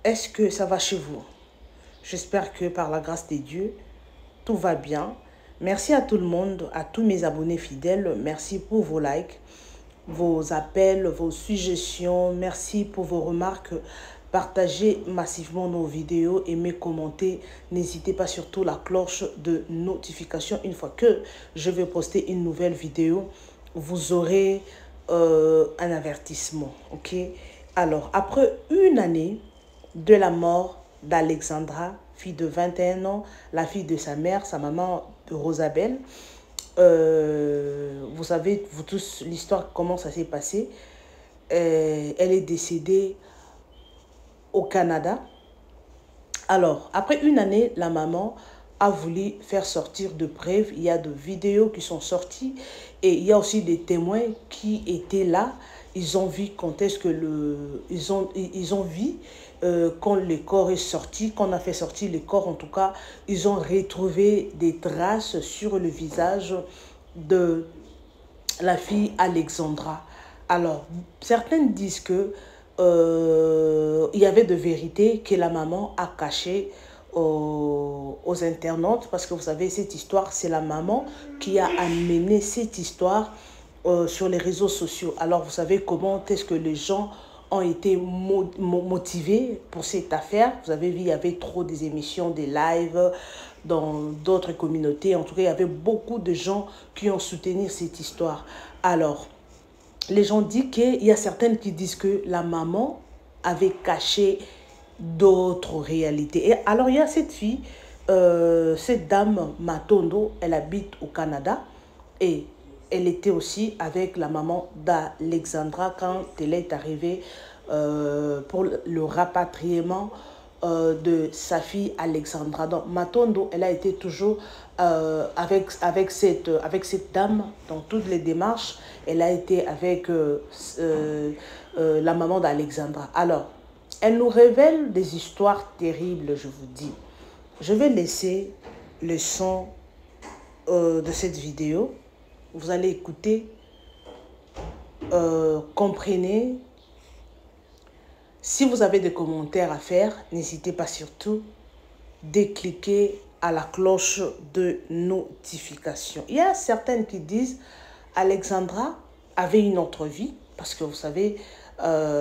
est-ce que ça va chez vous? J'espère que par la grâce de Dieu, tout va bien. Merci à tout le monde, à tous mes abonnés fidèles. Merci pour vos likes, vos appels, vos suggestions. Merci pour vos remarques. Partagez massivement nos vidéos, aimez, commentez. N'hésitez pas surtout la cloche de notification. Une fois que je vais poster une nouvelle vidéo, vous aurez un avertissement. Ok? Alors, après une année de la mort d'Alexandra, fille de 21 ans, la fille de sa mère, sa maman Rosabelle, vous savez, vous tous, l'histoire, comment ça s'est passé. Elle est décédée au Canada. Alors, après une année, la maman a voulu faire sortir de preuves. Il y a de vidéos qui sont sorties et il y a aussi des témoins qui étaient là. Ils ont vu quand est-ce que ils ont vu quand le corps est sorti, quand on a fait sortir le corps, en tout cas, ils ont retrouvé des traces sur le visage de la fille Alexandra. Alors, certaines disent que il y avait de vérité que la maman a caché aux internautes, parce que vous savez, cette histoire, c'est la maman qui a amené cette histoire sur les réseaux sociaux. Alors, vous savez comment est-ce que les gens ont été motivés pour cette affaire. Vous avez vu, il y avait trop des émissions, des lives dans d'autres communautés. En tout cas, il y avait beaucoup de gens qui ont soutenu cette histoire. Alors, les gens disent qu'il y a certaines qui disent que la maman avait caché d'autres réalités. Et alors, il y a cette fille, cette dame Matondo, elle habite au Canada et elle était aussi avec la maman d'Alexandra quand elle est arrivée pour le rapatriement de sa fille Alexandra. Donc, Matondo, elle a été toujours avec cette dame dans toutes les démarches. Elle a été avec la maman d'Alexandra. Alors, elle nous révèle des histoires terribles, je vous dis. Je vais laisser le son de cette vidéo. Vous allez écouter, comprenez. Si vous avez des commentaires à faire, n'hésitez pas surtout de cliquer à la cloche de notification. Il y a certaines qui disent Alexandra avait une autre vie, parce que vous savez,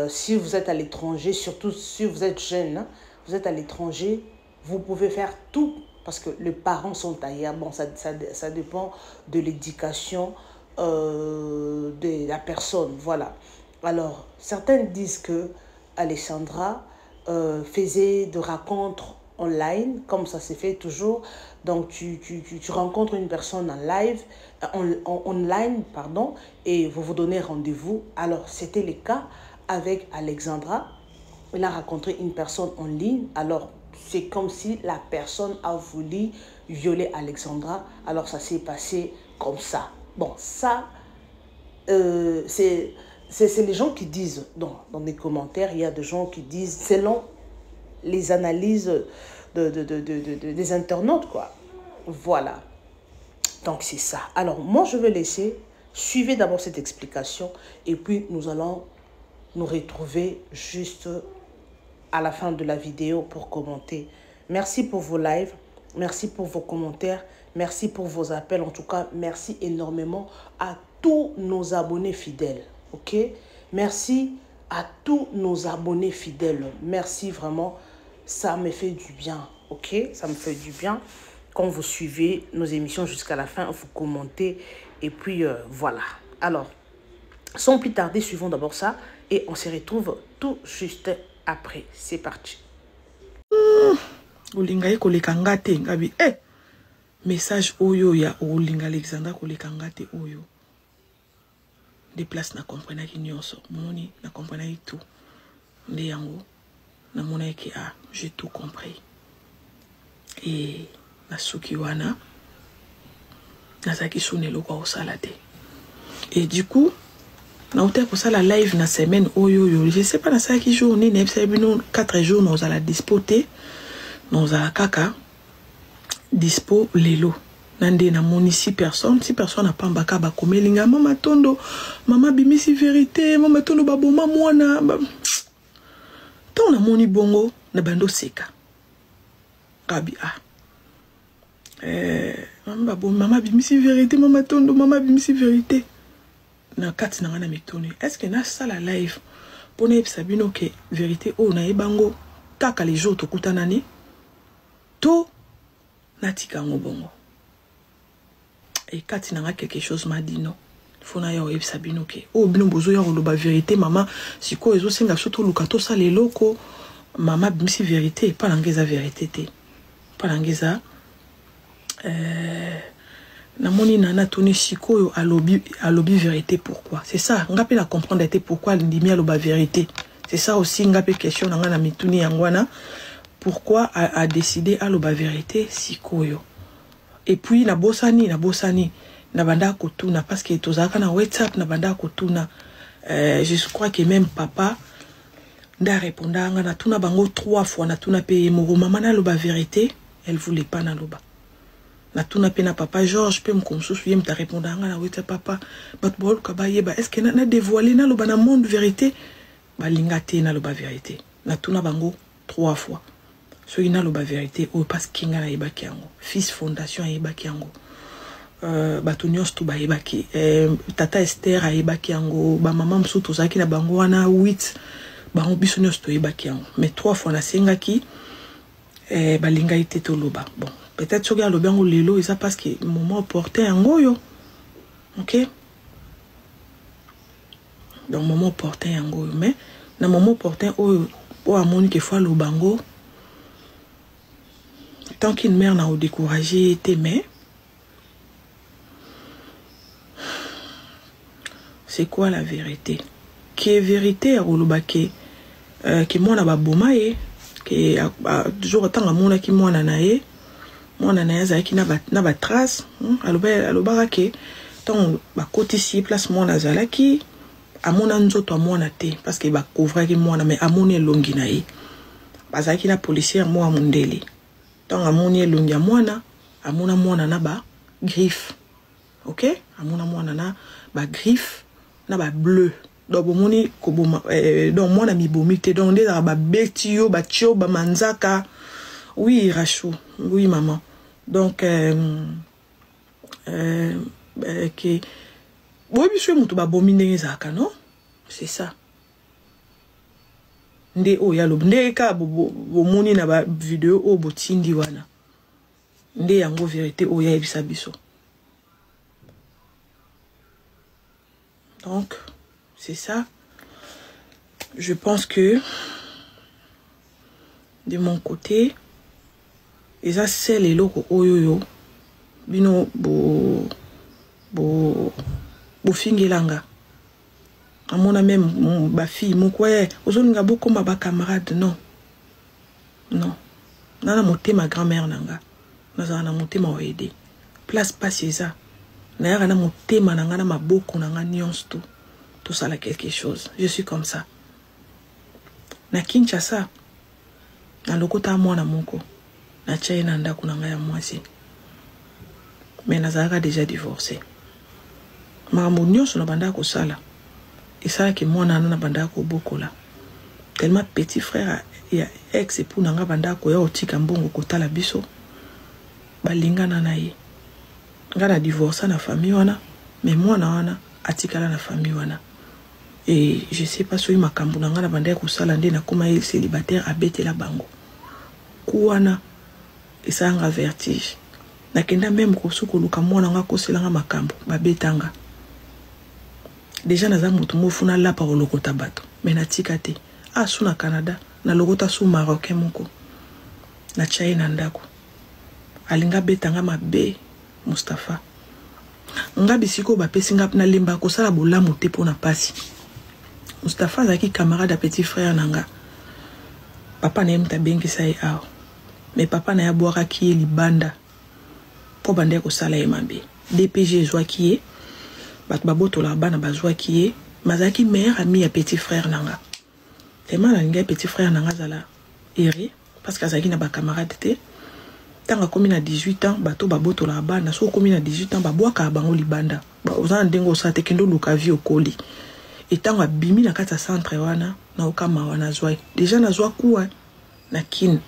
si vous êtes à l'étranger, surtout si vous êtes jeune, hein, vous êtes à l'étranger, vous pouvez faire tout, parce que les parents sont ailleurs. Bon, ça dépend de l'éducation de la personne, voilà. Alors, certaines disent que Alexandra faisait de rencontres online, comme ça s'est fait toujours. Donc, tu rencontres une personne en live, online, pardon, et vous vous donnez rendez-vous. Alors, c'était le cas avec Alexandra. Elle a rencontré une personne en ligne. Alors, c'est comme si la personne a voulu violer Alexandra. Alors, ça s'est passé comme ça. Bon, ça, c'est les gens qui disent, dans les commentaires, il y a des gens qui disent, selon les analyses des internautes, quoi. Voilà. Donc, c'est ça. Alors, moi, je vais laisser, suivez d'abord cette explication, et puis nous allons nous retrouver juste à la fin de la vidéo pour commenter. Merci pour vos lives, merci pour vos commentaires, merci pour vos appels. En tout cas, merci énormément à tous nos abonnés fidèles. Ok? Merci à tous nos abonnés fidèles. Merci vraiment. Ça me fait du bien. Ok? Ça me fait du bien quand vous suivez nos émissions jusqu'à la fin, vous commentez. Et puis, voilà. Alors, sans plus tarder, suivons d'abord ça. Et on se retrouve tout juste après. C'est parti. Olinga koleka ngate ngabi message oyo ya Olinga Alexandra koleka ngate oyo des places na comprendre ki nyonso moni na comprendre tout nde yango na mona ki j'ai tout compris et na suki wana nazaki sonelo kwa osala te et du coup na ote ko sala live na semaine oyo yo je sais pas na ça qui journée na ebisa bino 4 jours nous ala dispoter nous ala kaka dispo lelo nande na moni 6 personnes na pambaka ba komelinga mama tondo mama bimisi vérité mama tondo baboma mwana tant na moni bongo na bando seka kabi maman bimisi vérité maman tondo maman bimisi vérité na kati na ngana mitoni est-ce que na sala live pour ne sabino que vérité o na ebango kaka les jours to kutanani to natika ngobongo et kati na quelque chose m'a dit non fona yo e sabino que o bino bozo ya lo ba vérité maman siko ezo senga soto lukato sa le loko maman bimisi vérité pas l'angeza vérité te pas l'angeza na moni nana toni sikoyo alobi vérité pourquoi c'est ça ngape la comprendre était pourquoi ndimi aloba vérité c'est ça aussi ngape question nga na mituni yangwana pourquoi a décidé aloba vérité sikoyo et puis na bosani na banda kotuna parce que tozaka na WhatsApp na banda kotuna je crois que même papa nda répondanga na tuna bango 3 fois na tuna paye moro maman na aloba vérité elle voulait pas na loba na tuna pena papa Georges pe mkonsusu yem ta répondre na weta papa bat bol ka ba yeba est-ce que na dévoiler na loba na monde vérité ba lingate na loba vérité na tuna bango 3 fois so ina loba vérité o parce kinga na yeba kiango fils fondation yeba kiango batonios tu ba yeba ki tata Esther a yeba kiango ba maman msuto zaki na bango wana 8 ba bisonios to yeba kiango mais 3 fois na senga ki ba lingate to loba bon. Peut-être que le bien lelo ça parce que moment porté en goyo. OK? Donc moment porté en goyo mais na moment porté au amoni que fois le bango tant qu'une mère n'a au découragé était mais c'est quoi la vérité? Qui est vérité à Olobake qui moi na ba bomaye qui toujours autant amona qui moi na nae mwana na yaza ki na ba trace aloba ke tant ba côté si place mwana zalaki amona nzoto mwana te parce que ba couvrir ki mwana mais amone longi na ye bazaki na policier moi mundele tant amone longi ya mwana amona mwana na ba griffe OK amona mwana na ba griffe na ba bleu donc bomoni ko boma donc mwana mi bomite donc ndeza ba betio ba tio ba manzaka oui Rachou oui maman donc que oui monsieur mutu ba bomine zaka non c'est ça nde o ya lo nde ka bomoni na ba vidéo o botindi wana nde yango vérité o ya ebisa biso donc c'est ça je pense que de mon côté et ça c'est les locaux oyoyo bino bo fingilanga amona même ba fille moko ozolinga boko ma ba camarade non nana motema grand-mère nanga nazana motema o aider place pas ça na yaka na motema nanga na maboko nanga nyonso tout ça là quelque chose je suis comme ça na Kinshasa na lokota mwana moko na China ndako nanga ya mwasi mais nazaka déjà divorcé makambo nyonso na banda ko sala esala ke mwana na banda ko bokola tellement petit frère ya ex pour nanga banda ko ya otika mbongo kotala biso balingana na ye ngana divorce na famille wana mais mwana wana atikala na famille wana et je sais pas so makambo nanga na banda ko sala nde na koma il célibataire abete la bango kuwana esanga vertige nakenda même ko sukuluka mwana nga ko selanga makambo babetanga déjà naza mutu mofuna la par lokota bato mais natika te suna Canada na lokota su marocain moko na China ndako alinga betanga mabe Mustafa nga bisiko ba pesinga na lemba ko sala bolamu te pona pasi Mustafa zaki camarade à petit frère nanga papa na mta bengi sai aw mais papa na ya boaka ki libanda po bande ko sala mabe DPG zwa ki bat baboto la bana bazwa ki mazaki meilleur ami ya petit frère nanga tellement na ngai petit frère nanga zala eri parce que zaki na ba camarade te tanga komi na 18 ans bato baboto la bana so komi na 18 ans babwaka bango libanda ba ozana ndengo sa te kendo luka vi okoli et tanga bimi na kata centre wana na okama wana zwa déjà na zwa kuwa na kin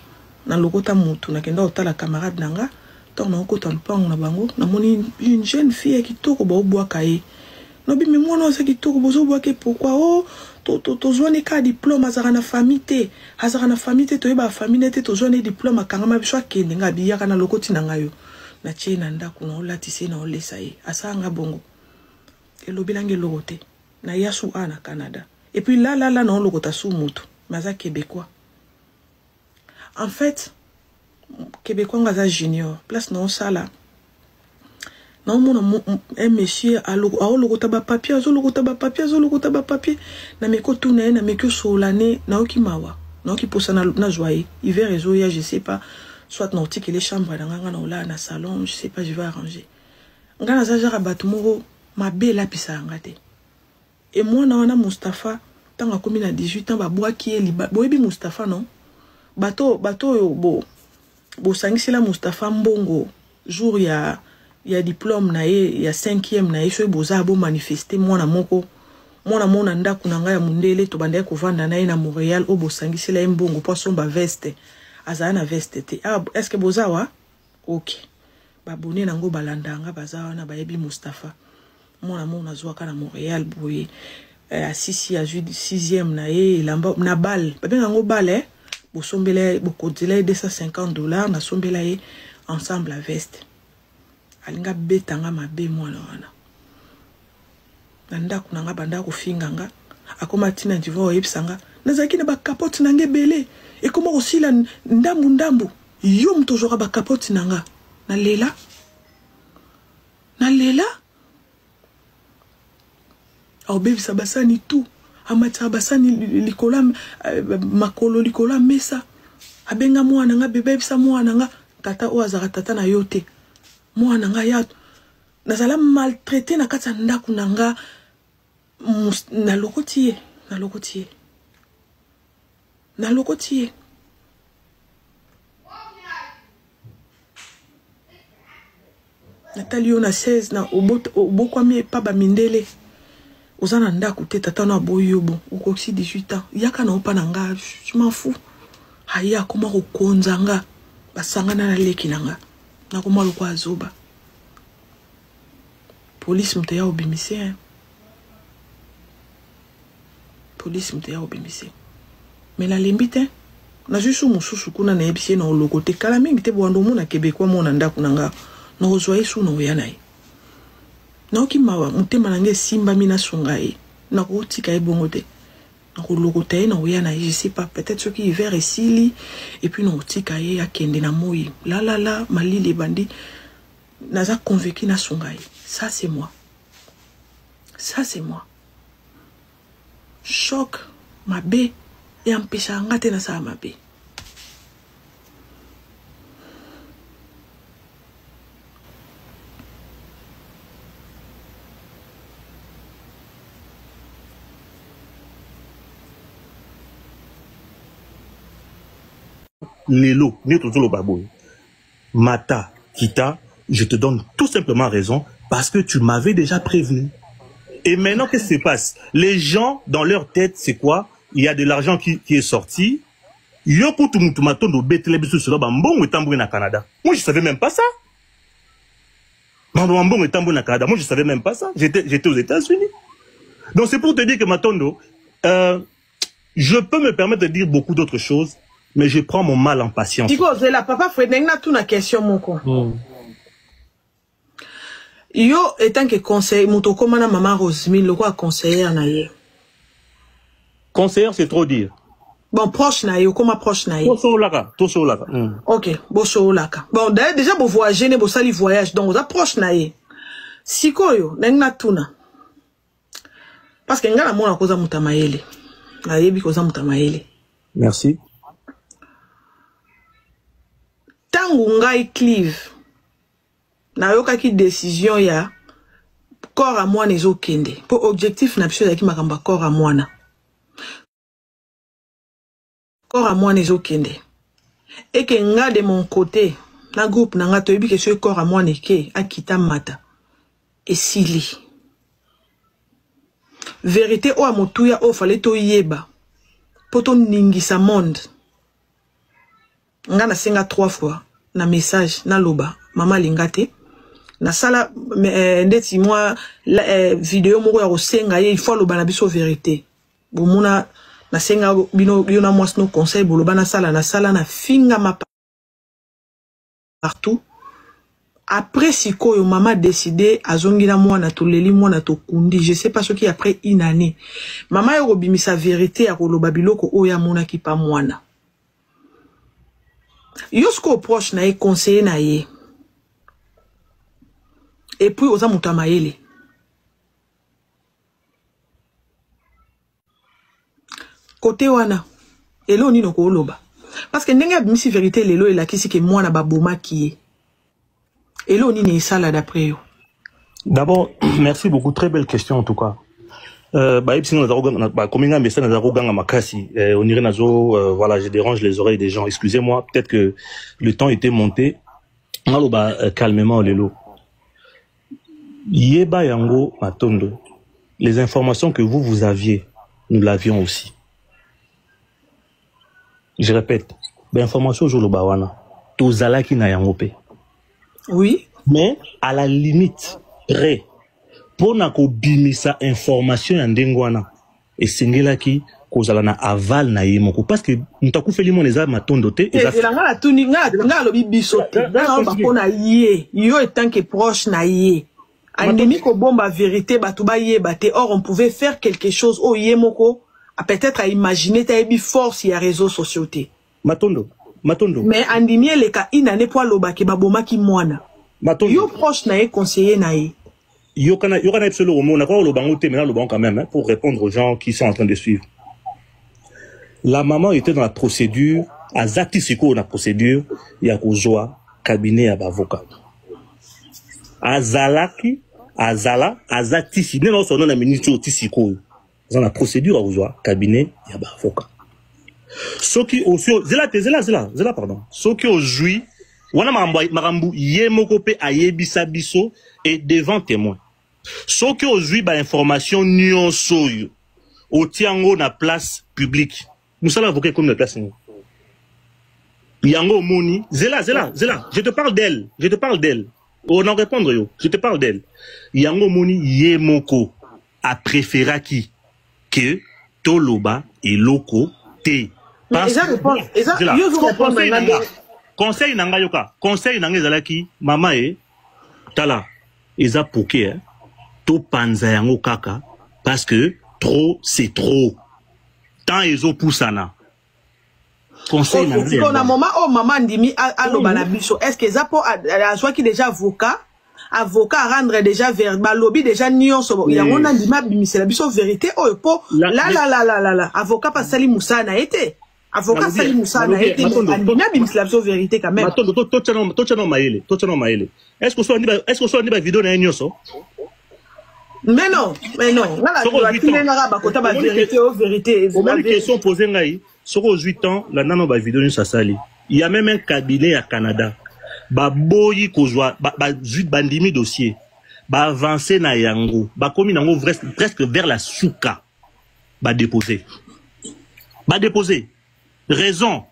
na lokota mutu na kenda otala camarade nanga tant na okota lupango na bango na moni une jeune fille qui toko ba obwaka ye no bi mais moi non c'est qui toko bozo bwaka pourquoi oh to zone ka diplôme azara na famille te to yeba famille te to zone diplôme kangama biso akende nga biyaka na lokoti na ngayo na tie na ndako na olatise na olesa ye asanga bongo elobilange logote na yasu ana Canada et puis là na ologota sous mutu maza québécois en fait québécois ngaza junior place na osala na mon un monsieur a ologota ba papier azologota ba papier na meko tuna na meko solane na okimawa na okiposa na joie hiver ezoya je sais pas soit na otiki les chambres na nganga na ola na salon je sais pas je vais arranger ngana za jara batumoro ma belle pisa ngate et moi na wana Mustafa tanga komi na 18 ans ba boaki eli boyebi Mustafa non bato yo bo sangisela Mustafa mbongo jour ya diplôme na ye ya 5e na ye so boza bo manifester mwana moko mwana mona ndaku na nga ya mundele to banda ko vanda na ye na Montréal o bo sangisela mbongo po somba veste azana na veste te ah est-ce que boza wa OK ba boné nango balandanga baza na bayebi Mustafa mwana mona zwaka na Montréal boye à 6e na ye lamba na balle ba benga balle bo sombela bo kodile $250 na sombela ye ensemble à veste alinga betanga mabe mwana wana nanda kunanga banda ko finganga akoma tina ndivo yebsanga nazaki na ba capote nange belé et comment aussi la ndambu yo mtojora ba capote nanga na lela au bébé sabasani tout amata basani likola makolo likola mesa abenga mwana nga bébé sa mwana nga tata o azaka tata na yote mwana nga ya nazala maltraité na kata ndaku nanga na lokotier Nathalie on a 16 na oboko mi pa ba mindele ozana ndaku te tata na boyobo ukoksi 18 ans yaka na opa nanga je m'en fous haya koma ko konzanga basangana na leki nanga na koma lo kwa zoba police mteya obimise mais la limbite na jusu mususu kuna na ebise na olokote kala mingi te bwando mona Québécois mona ndaku nanga na ozoye su na oyanaye na okimawa mutema nange simba mina sungaye na kotika ebongote na kolokota ye na oyanaye je sais pas peut-être ce qui hiver esili et puis na otika ye akende na moi la malili bandi naza convaincu na sungaye ça c'est moi choc mabe et empêcha ngate na sa mabe Lelo, Mata, Kita, je te donne tout simplement raison parce que tu m'avais déjà prévenu. Et maintenant, qu'est-ce qui se passe? Les gens, dans leur tête, c'est quoi? Il y a de l'argent qui est sorti. Moi, je savais même pas ça. Moi, je savais même pas ça. J'étais aux États-Unis. Donc, c'est pour te dire que Matondo, je peux me permettre de dire beaucoup d'autres choses. Mais je prends mon mal en patience. Digo, la papa Fredeng na tout na question moko. Yo étant que conseiller moto komana maman Rosemine le quoi conseiller na ye. Conseiller c'est trop dire. Bon proche na ye comment proche na ye. Toso laka. OK, boso laka. Bon déjà bo voyager ne bo sali voyage donc za proche na ye. Sikoyo na tuna. Parce que ngala mona koza mutamayele. Na yebi koza mutamayele. Merci. Tangu ngai Clive na yoka ki décision ya corps à moi nezo kende pour objectif na biso ya ki makamba corps à moi nezo kende et que nga de mon côté na groupe na nga toyebi que ce corps à moi neke akita mata et sili vérité o amotuya o fallait to yeba poto ningisa monde nga na senga 3 fois na message na loba mama lingate na sala ndeti moi vidéo moko ya kosenga ye il faut loba na biso vérité bomuna na senga bino na moi no conseil boloba na sala na finga ma partout. Après sikoyo maman décidé azongi na mwana toleli mwana to kundi je sais pas ce qui après une année maman yo bimisa vérité ya koloba biloko oya mona ki pa mwana yosko proche na ye conseiller na ye et puis oza mutamayele côté wana elo nino ko loba parce que ndenge bimisi vérité lelo elakisi ke mwana baboma ki et là, on est ça là d'après eux. D'abord, merci beaucoup. Très belle question en tout cas. Voilà, je dérange les oreilles des gens. Excusez-moi, peut-être que le temps était monté. Calmement, Lelo. Yeba Yango Matondo, les informations que vous aviez, nous l'avions aussi. Je répète, l'information au Bawana, Tozalaki na Yangope. Oui. Mais à la limite, près, pour nako bimisa information en dengwana, et singela ki, kozala na aval na yemoko, parce que nous t'avons fait limoneza matondote. Et la ngala tuni ngala lobi bisote, ngala bakona yé, yo étant que proche na yé. Andemi ko bomba vérité batuba yé bate, or on pouvait faire quelque chose au yemoko, à peut-être à imaginer ta yebi force y a réseaux sociaux. Matondo. Mais andimie le ka inane po loba ke baboma ki mwana. Matondo. Yo proche na ye conseiller na ye. Yo kana absolument au monde encore lobango te mais lobango quand même hein, pour répondre aux gens qui sont en train de suivre. La maman était dans la procédure azati siko na procédure ya kozwa cabinet ya avocat. Azati si non son nom na ministre tisiko. Dans la procédure à kozwa cabinet ya avocat. Ce qui aussi zela pardon ce qui aujourd'hui wana marambu yemokope ayebisa biso et devant témoin ce qui aujourd'hui ba information nyonso yo otiango na place publique nous allons avocat comme na place ni yango moni zela je te parle d'elle on en répondre yo je te parle d'elle yango moni yemoko a préféré qui que toloba et loko te. Conseil nanga yoka conseil nanga ezalaki mama tala eza poké to panza yango kaka parce que trop c'est trop tant ezo poussana conseil nanga on a moment oh maman ndimi aloba na biso est-ce que eza po azwa ki déjà avocat rendre déjà verbal lobby déjà nyonso yango na ndima bimisela biso vérité oh po la avocat pas sali musana été avocat Sali Moussa a été la vérité quand même. Est-ce que soit une vidéo na nyoso? Mais non. La vérité. Comment question posée ngai? Sur 8 ans, la nano ba vidéo ni sasali. Il y a même un cabinet à Canada. Ba boyi kozwa ba bandimi dossier. Ba avancer na yango. Ba komi nango presque vers la souka. Ba déposer. Raison.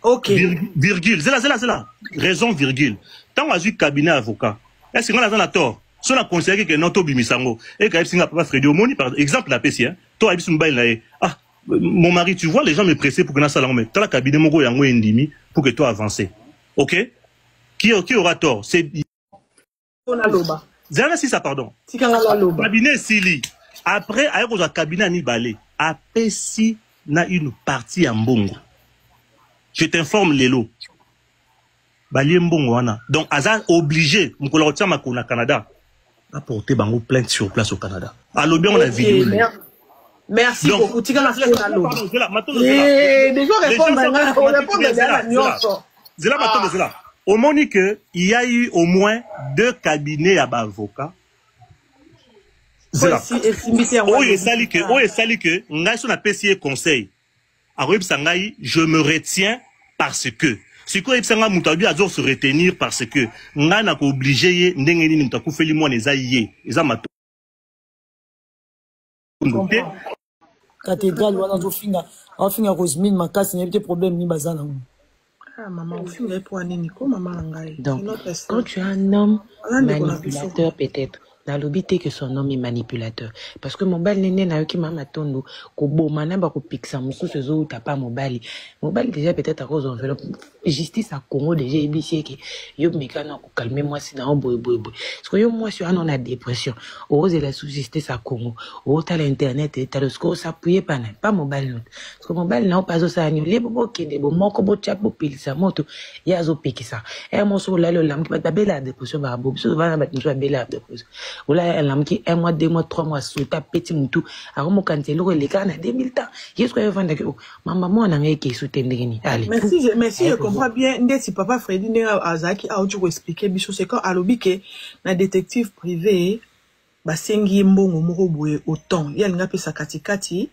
Ok. Virgule. C'est là. Raison, virgule. Tant qu'on a eu cabinet avocat, est-ce qu'on a dans la tort? Si on a considéré que notre bimisango, et qu'il y a papa Freddy Omoni, par exemple, la PC, hein, toi, ah, mon mari, tu vois, les gens me pressaient pour que nous salon, mais t'as la cabinet mogo yango endimi pour que toi avances. Ok? Qui aura tort? C'est. On a l'oba. Zéro si ça, pardon. Cabinet Sili. Après, avec un cabinet Nibale, après si, na une partie en bongo. Je t'informe Lelo. Bali mbongo wana. Donc Azar obligé m'kola retient ma au Canada à porter bango plainte sur place au Canada. Alors bien on a vidéo. Merci beaucoup. Tu as fait la loi. Au Monique, il y a eu au moins 2 cabinets à avocats. Oye sali que ngai son apprécié conseil. Arweb sangai je me retiens parce que si quoi ibsanga mutabi azor se retenir parce que ngai na ko obligé ndenge nini mutaku feli mo neza yé eza mato. Cathédrale wana zo finga Rosmine makasi n'avait problème ni bazana. Ah, maman, au film, pour un Nico, maman Langaï. Donc, quand tu as un homme manipulateur, peut-être, dans l'obité que son homme est manipulateur. Parce que mon bal n'est n'a eu qui m'a matondo, qu'au beau mana, bah, qu'au pixa, moussou, ce zo, t'as pas mon bal. Mon bal, déjà, peut-être à cause d'enveloppe. Justice à Congo, déjà, ébissé, que, yo, mécano, calmez-moi, si dans un boy. Parce que yo, moi, sur un, on a dépression. Ose la sous-justice à Congo. T'as l'internet, t'as le score, s'appuyer pas mon bal, non. Parce que mon bal, n'a pas ça, les bobo, qui est bon, mon cobo, chapeau, pile, sa moto, y'a zo, piqué ça. Et mon soul, là, le lam, qui va t'aber la dépression, bah, bobo, souvent, va t'aber la dépression. Ou là, un homme qui 1 mois, 2 mois, 3 mois, sous ta petit moutou, à mon cantello, les gars, à 2000 ans. Qu'est-ce que vous faites de maman, moi, on a un qui soutient de allez. Merci, je comprends bien. Si papa Freddy n'est à Zaki, à autre expliquer, bichot, c'est quand à l'obike, la détective privé, bah, sengi mbongo moro boye autant. Il y a une appel sa katikati,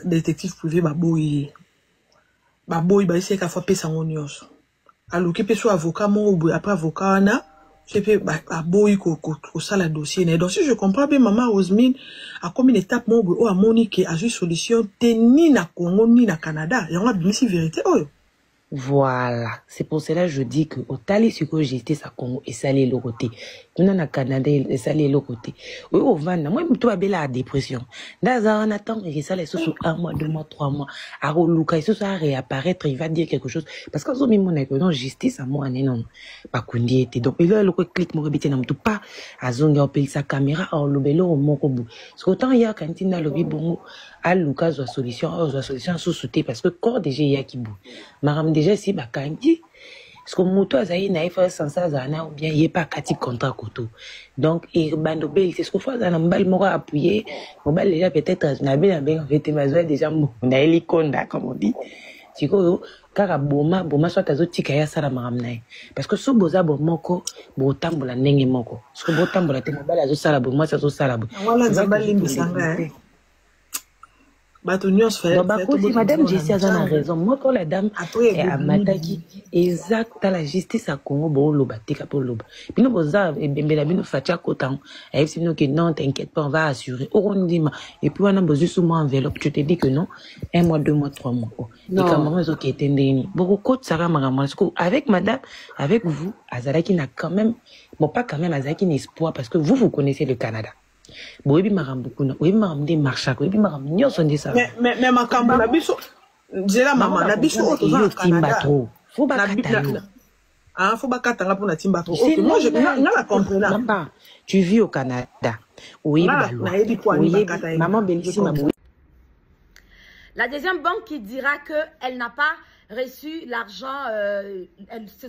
détective privé, bah, boy, bah, ici, qu'à fois, paie sa ngonios. Alors, qui peut soit avocat, moro boye, après avocat, na, je peux, bah, boy, ko sala dossier, donc, si je comprends bien, maman Osmine, a comme une étape, moro boye, a Monique, a juste solution, ni na Congo, ni na Canada. Et on a bien si vérité, oh. Voilà, c'est pour cela que je dis que au tali sur que j'étais ça Congo et ça l'est l'autre côté. Nous na Canada et ça l'est l'autre côté. Oui, au Vanda, moi je suis la dépression. Dans un attend que ça les sous 1 mois, 2 mois, 3 mois. À Luka, ça va réapparaître, il va dire quelque chose parce que zo mi mon non justice à moi non. Pas kundi était donc il le clic mo rebité na tout pas à zonga on paye sa caméra au lobelo au mon kobu. Parce que autant il y a quand il na lobi bongo à Luka zo solution sous sauter parce que corps déjà il y a qui bou. Maram déjà si bakandi parce que moto azaï na ifa sans ça zana ou bien il pas kati contrat koto donc et bando bel c'est ce que fois zana mbal moko appuyer mbal déjà peut-être na bien en fait mazo déjà na elikonda comme on dit tiko kaka boma soit azo tika ya sala maram na parce que so boza bo moko bo tambola ndenge moko parce que bo tambola te mbal azo sala bo moi ça zo sala bo voilà zabali mbisanga Madame Jessie a raison. Moi, quand la dame est à Mataki, exact, à la justice à Congo, bon, loba, tika pour loba. Puis nous, boza, et bembela, nous, fatia, kotan. Et puis, nous, que non, t'inquiète pas, on va assurer. Et puis, on a besoin sous moi enveloppe. Tu te dis que non, 1 mois, 2 mois, 3 mois. Et Cameroun, ils ont qui étaient ndéni. Beaucoup, côte, Sarah, Maramon. Avec madame, avec vous, Azaraki n'a quand même, bon, pas quand même, Azaraki n'a espoir, parce que vous connaissez le Canada. Mais ma biso jela mama na biso otoza Canada faut pas faut pas katanga pour na timba trop. OK, moi je la comprends. Tu vis au Canada. Oui, maman bellissime. La deuxième banque qui dira que elle n'a pas reçu l'argent,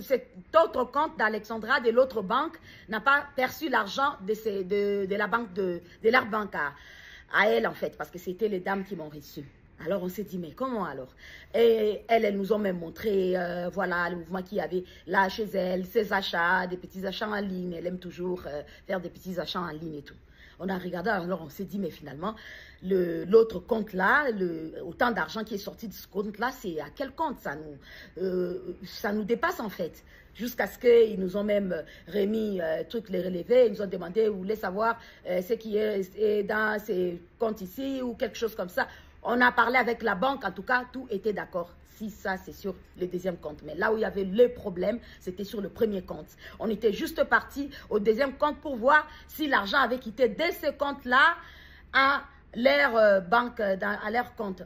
cet autre compte d'Alexandra de l'autre banque n'a pas perçu l'argent de la banque de leur banque à elle en fait, parce que c'était les dames qui m'ont reçu. Alors on s'est dit mais comment alors? Et elles nous ont même montré voilà le mouvement qu'il y avait là chez elle, ses achats, des petits achats en ligne. Elle aime toujours faire des petits achats en ligne et tout. On a regardé, alors on s'est dit, mais finalement, l'autre compte là, autant d'argent qui est sorti de ce compte là, c'est à quel compte? Ça nous dépasse en fait. Jusqu'à ce qu'ils nous ont même remis trucs les relevés, ils nous ont demandé, vous voulez savoir ce qui est dans ces comptes ici ou quelque chose comme ça. On a parlé avec la banque, en tout cas, tout était d'accord. Si ça, c'est sur le deuxième compte. Mais là où il y avait le problème, c'était sur le premier compte. On était juste parti au deuxième compte pour voir si l'argent avait quitté de ce compte-là à leur banque, à leur compte.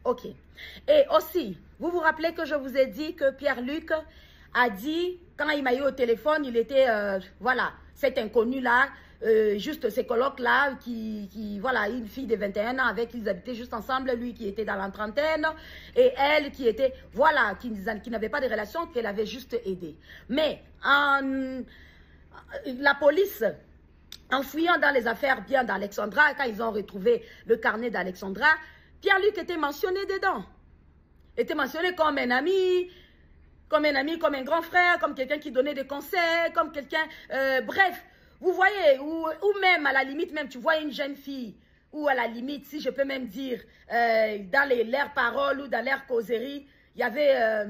OK. Et aussi, vous vous rappelez que je vous ai dit que Pierre-Luc a dit, quand il m'a eu au téléphone, il était, voilà, cet inconnu-là, juste ces colocs-là, voilà, une fille de 21 ans avec qui ils habitaient juste ensemble, lui qui était dans la trentaine, et elle qui était, voilà, qui n'avait pas de relation, qu'elle avait juste aidé. Mais la police, en fouillant dans les affaires bien d'Alexandra, quand ils ont retrouvé le carnet d'Alexandra, Pierre-Luc était mentionné dedans. Était mentionné comme un ami, comme un grand frère, comme quelqu'un qui donnait des conseils, comme quelqu'un, bref. Vous voyez, ou même, à la limite, même, tu vois une jeune fille, ou à la limite, si je peux même dire, dans leurs paroles ou dans leurs causeries, il y avait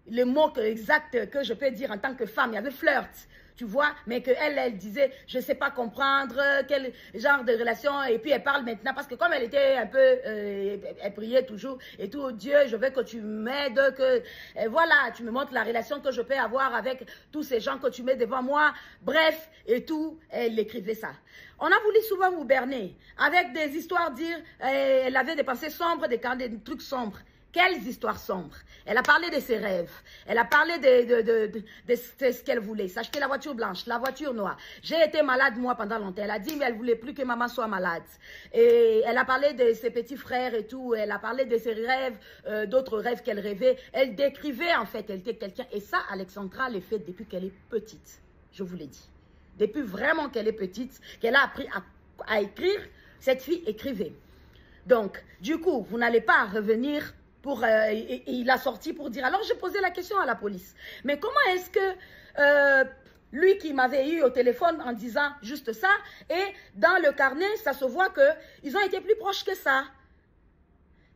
le mot exact que je peux dire en tant que femme. Il y avait flirt, tu vois, mais elle disait, je ne sais pas comprendre quel genre de relation. Et puis elle parle maintenant, parce que comme elle était un peu, elle priait toujours et tout, Dieu, je veux que tu m'aides, que voilà, tu me montres la relation que je peux avoir avec tous ces gens que tu mets devant moi. Bref, et tout, elle écrivait ça. On a voulu souvent vous berner avec des histoires, dire, elle avait des pensées sombres, des trucs sombres. Quelles histoires sombres. Elle a parlé de ses rêves. Elle a parlé de ce qu'elle voulait. S'acheter la voiture blanche, la voiture noire. J'ai été malade, moi, pendant longtemps. Elle a dit, mais elle voulait plus que maman soit malade. Et elle a parlé de ses petits frères et tout. Elle a parlé de ses rêves, d'autres rêves qu'elle rêvait. Elle décrivait, en fait, elle était quelqu'un. Et ça, Alexandra le fait depuis qu'elle est petite. Je vous l'ai dit. Depuis vraiment qu'elle est petite, qu'elle a appris à écrire, cette fille écrivait. Donc, du coup, vous n'allez pas revenir pour, il a sorti pour dire, alors j'ai posé la question à la police, mais comment est-ce que lui qui m'avait eu au téléphone en disant juste ça, et dans le carnet, ça se voit qu'ils ont été plus proches que ça.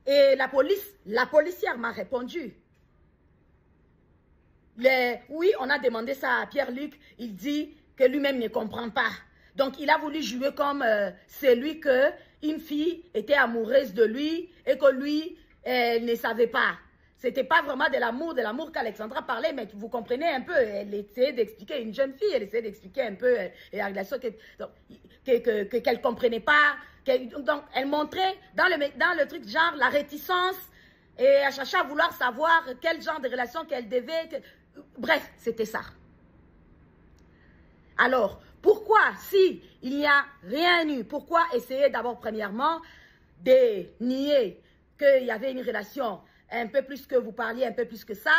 Et la policière m'a répondu. Oui, on a demandé ça à Pierre-Luc, il dit que lui-même ne comprend pas. Donc, il a voulu jouer comme celui qu'une fille était amoureuse de lui et que lui, elle ne savait pas. C'était pas vraiment de l'amour qu'Alexandra parlait, mais vous comprenez un peu, elle essayait d'expliquer, une jeune fille, elle essayait d'expliquer un peu la relation qu'elle comprenait pas. Donc, elle montrait dans le truc genre la réticence et elle cherchait à vouloir savoir quel genre de relation qu'elle devait. Bref, c'était ça. Alors, pourquoi, si il n'y a rien eu, pourquoi essayer d'abord, premièrement, de nier qu'il y avait une relation un peu plus que vous parliez, un peu plus que ça?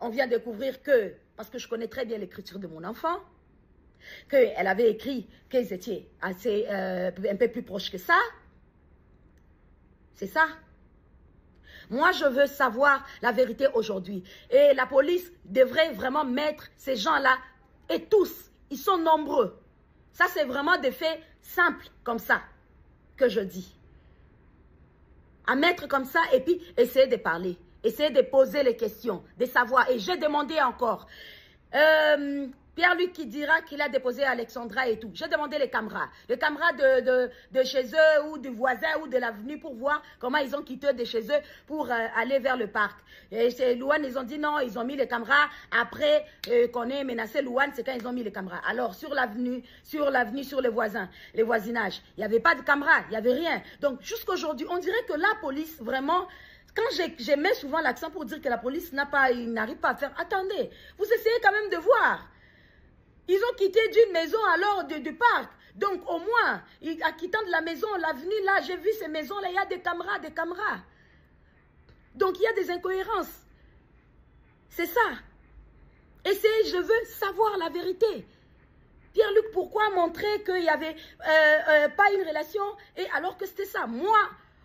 On vient de découvrir que, parce que je connais très bien l'écriture de mon enfant, qu'elle avait écrit qu'ils étaient assez, un peu plus proches que ça. C'est ça. Moi, je veux savoir la vérité aujourd'hui. Et la police devrait vraiment mettre ces gens-là, et tous, ils sont nombreux. Ça, c'est vraiment des faits simples comme ça que je dis. À mettre comme ça et puis essayer de parler. Essayer de poser les questions, de savoir. Et j'ai demandé encore. Pierre-Luc qui dira qu'il a déposé Alexandra et tout. J'ai demandé les caméras. Les caméras de chez eux ou du voisin ou de l'avenue pour voir comment ils ont quitté de chez eux pour aller vers le parc. Et chez Louane, ils ont dit non, ils ont mis les caméras. Après qu'on ait menacé Louane, c'est quand ils ont mis les caméras. Alors, sur l'avenue, sur les voisins, les voisinages, il n'y avait pas de caméras, il n'y avait rien. Donc, jusqu'aujourd'hui, on dirait que la police, vraiment... Quand je mets souvent l'accent pour dire que la police n'arrive pas à faire... Attendez, vous essayez quand même de voir. Ils ont quitté d'une maison alors du parc. Donc au moins, en quittant de la maison, l'avenue là, j'ai vu ces maisons-là, il y a des caméras. Donc il y a des incohérences. C'est ça. Essayez, je veux savoir la vérité. Pierre-Luc, pourquoi montrer qu'il n'y avait pas une relation et alors que c'était ça? Moi,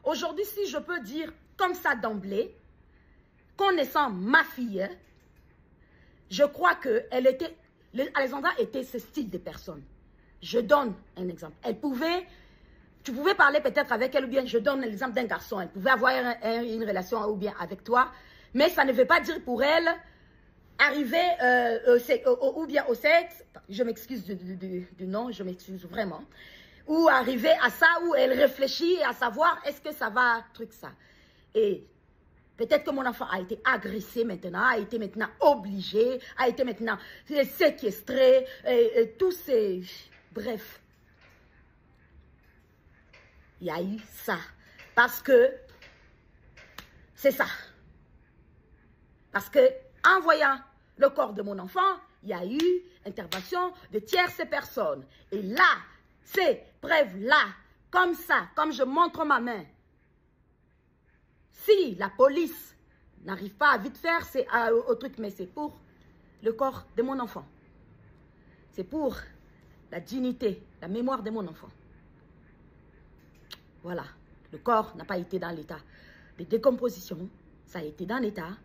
aujourd'hui, si je peux dire comme ça d'emblée, connaissant ma fille, je crois qu'elle était... Alexandra était ce style de personne. Je donne un exemple. Tu pouvais parler peut-être avec elle ou bien je donne l'exemple d'un garçon. Elle pouvait avoir une relation ou bien avec toi. Mais ça ne veut pas dire pour elle arriver ou bien au sexe. Je m'excuse du nom, je m'excuse vraiment. Ou arriver à ça où elle réfléchit à savoir est-ce que ça va, truc ça. Et peut-être que mon enfant a été agressé maintenant, a été maintenant obligé, a été maintenant séquestré, et tous ces... Bref. Il y a eu ça. Parce que c'est ça. Parce que en voyant le corps de mon enfant, il y a eu intervention de tierces personnes. Et là, ces preuves-là, comme ça, comme je montre ma main, si la police n'arrive pas à vite faire, c'est au truc, mais c'est pour le corps de mon enfant. C'est pour la dignité, la mémoire de mon enfant. Voilà. Le corps n'a pas été dans l'état de décomposition. Ça a été dans l'état.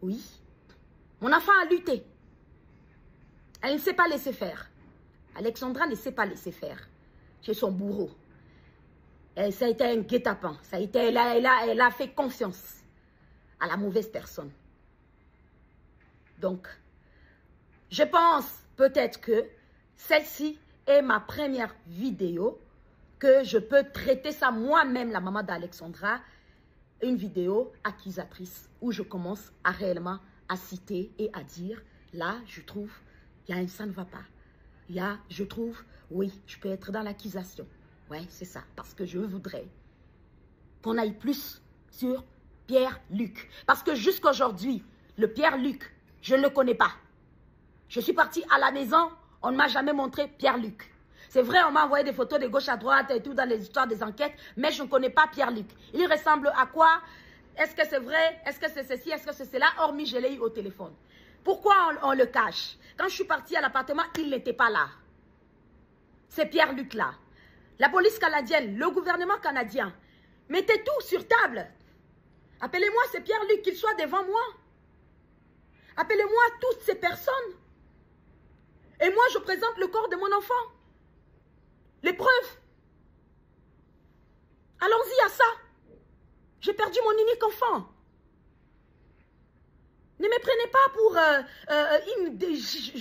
Oui. Mon enfant a lutté. Elle ne s'est pas laissée faire. Alexandra ne s'est pas laissée faire chez son bourreau. Et ça a été un guet-apens. Ça a été, elle a fait confiance à la mauvaise personne. Donc, je pense peut-être que celle-ci est ma première vidéo, que je peux traiter ça moi-même, la maman d'Alexandra, une vidéo accusatrice où je commence à réellement à citer et à dire, là, je trouve, ça ne va pas. Je trouve, oui, je peux être dans l'accusation. Ouais, c'est ça, parce que je voudrais qu'on aille plus sur Pierre-Luc. Parce que jusqu'aujourd'hui, le Pierre-Luc, je ne le connais pas. Je suis partie à la maison, on ne m'a jamais montré Pierre-Luc. C'est vrai, on m'a envoyé des photos de gauche à droite et tout dans les histoires des enquêtes, mais je ne connais pas Pierre-Luc. Il ressemble à quoi? Est-ce que c'est vrai? Est-ce que c'est ceci? Est-ce que c'est cela? Hormis, je l'ai eu au téléphone. Pourquoi on le cache? Quand je suis partie à l'appartement, il n'était pas là. C'est Pierre-Luc là. La police canadienne, le gouvernement canadien, mettez tout sur table. Appelez-moi, c'est Pierre-Luc, qu'il soit devant moi. Appelez-moi toutes ces personnes. Et moi, je présente le corps de mon enfant. Les preuves. Allons-y à ça. J'ai perdu mon unique enfant. Ne me prenez pas pour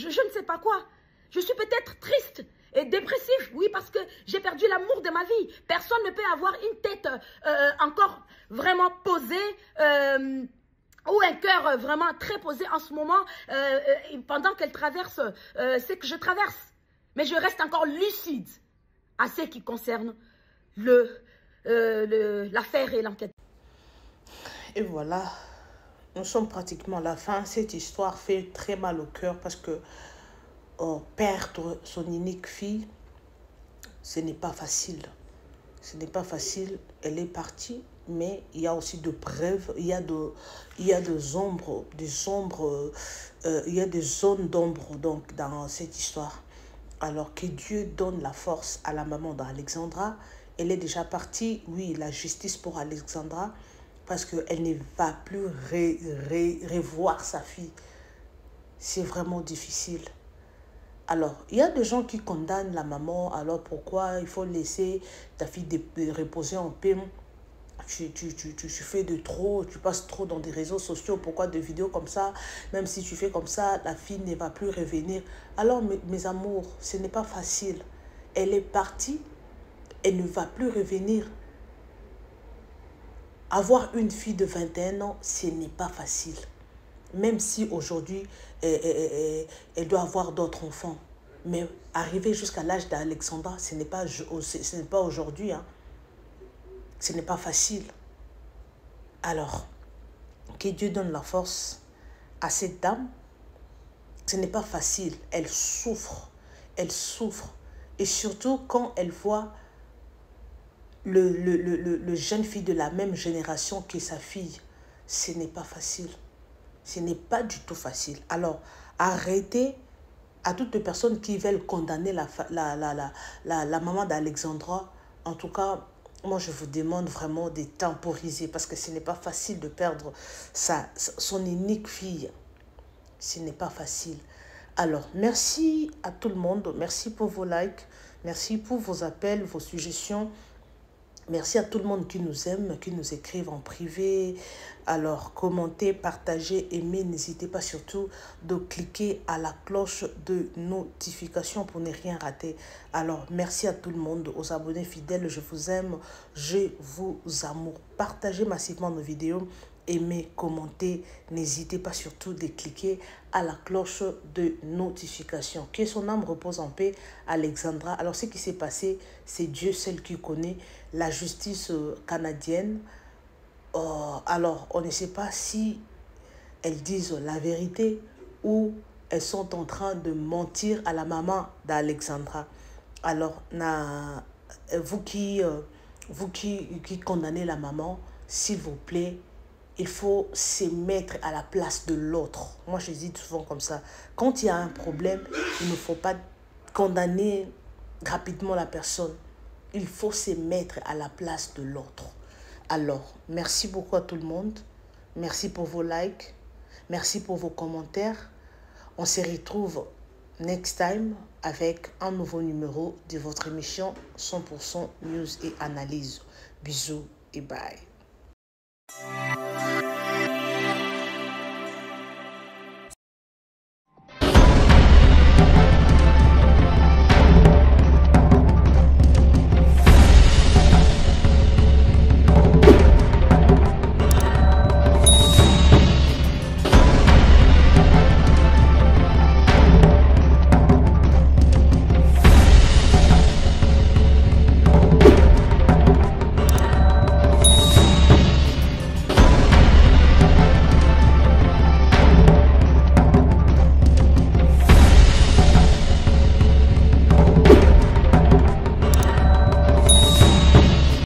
je ne sais pas quoi. Je suis peut-être triste et dépressif, oui, parce que j'ai perdu l'amour de ma vie. Personne ne peut avoir une tête encore vraiment posée ou un cœur vraiment très posé en ce moment pendant qu'elle traverse ce que je traverse. Mais je reste encore lucide à ce qui concerne l'affaire et l'enquête. Et voilà, nous sommes pratiquement à la fin. Cette histoire fait très mal au cœur parce que perdre son unique fille, ce n'est pas facile. Ce n'est pas facile, elle est partie, mais il y a aussi de preuves, il y a des ombres, il y a des zones d'ombre donc dans cette histoire. Alors que Dieu donne la force à la maman d'Alexandra, elle est déjà partie, oui, la justice pour Alexandra, parce qu'elle ne va plus revoir sa fille. C'est vraiment difficile. Alors, il y a des gens qui condamnent la maman. Alors, pourquoi il faut laisser ta fille reposer en paix? Tu fais de trop, tu passes trop dans des réseaux sociaux. Pourquoi des vidéos comme ça? Même si tu fais comme ça, la fille ne va plus revenir. Alors, mes amours, ce n'est pas facile. Elle est partie, elle ne va plus revenir. Avoir une fille de 21 ans, ce n'est pas facile. Même si aujourd'hui, elle doit avoir d'autres enfants. Mais arriver jusqu'à l'âge d'Alexandra, ce n'est pas aujourd'hui. Hein. Ce n'est pas facile. Alors, que Dieu donne la force à cette dame. Ce n'est pas facile. Elle souffre. Elle souffre. Et surtout quand elle voit le jeune fille de la même génération que sa fille. Ce n'est pas facile. Ce n'est pas du tout facile. Alors, arrêtez à toutes les personnes qui veulent condamner la maman d'Alexandra. En tout cas, moi, je vous demande vraiment de temporiser parce que ce n'est pas facile de perdre son unique fille. Ce n'est pas facile. Alors, merci à tout le monde. Merci pour vos likes. Merci pour vos appels, vos suggestions. Merci à tout le monde qui nous aime, qui nous écrivent en privé. Alors, commentez, partagez, aimez. N'hésitez pas surtout de cliquer à la cloche de notification pour ne rien rater. Alors, merci à tout le monde, aux abonnés fidèles. Je vous aime, je vous amour. Partagez massivement nos vidéos. Aimez, commentez. N'hésitez pas surtout de cliquer à la cloche de notification. Que son âme repose en paix, Alexandra. Alors, ce qui s'est passé, c'est Dieu seul qui connaît. La justice canadienne, alors on ne sait pas si elles disent la vérité ou elles sont en train de mentir à la maman d'Alexandra. Alors, vous qui condamnez la maman, s'il vous plaît, il faut se mettre à la place de l'autre. Moi, je dis souvent comme ça. Quand il y a un problème, il ne faut pas condamner rapidement la personne. Il faut se mettre à la place de l'autre. Alors, merci beaucoup à tout le monde. Merci pour vos likes. Merci pour vos commentaires. On se retrouve next time avec un nouveau numéro de votre émission 100% News et Analyse. Bisous et bye.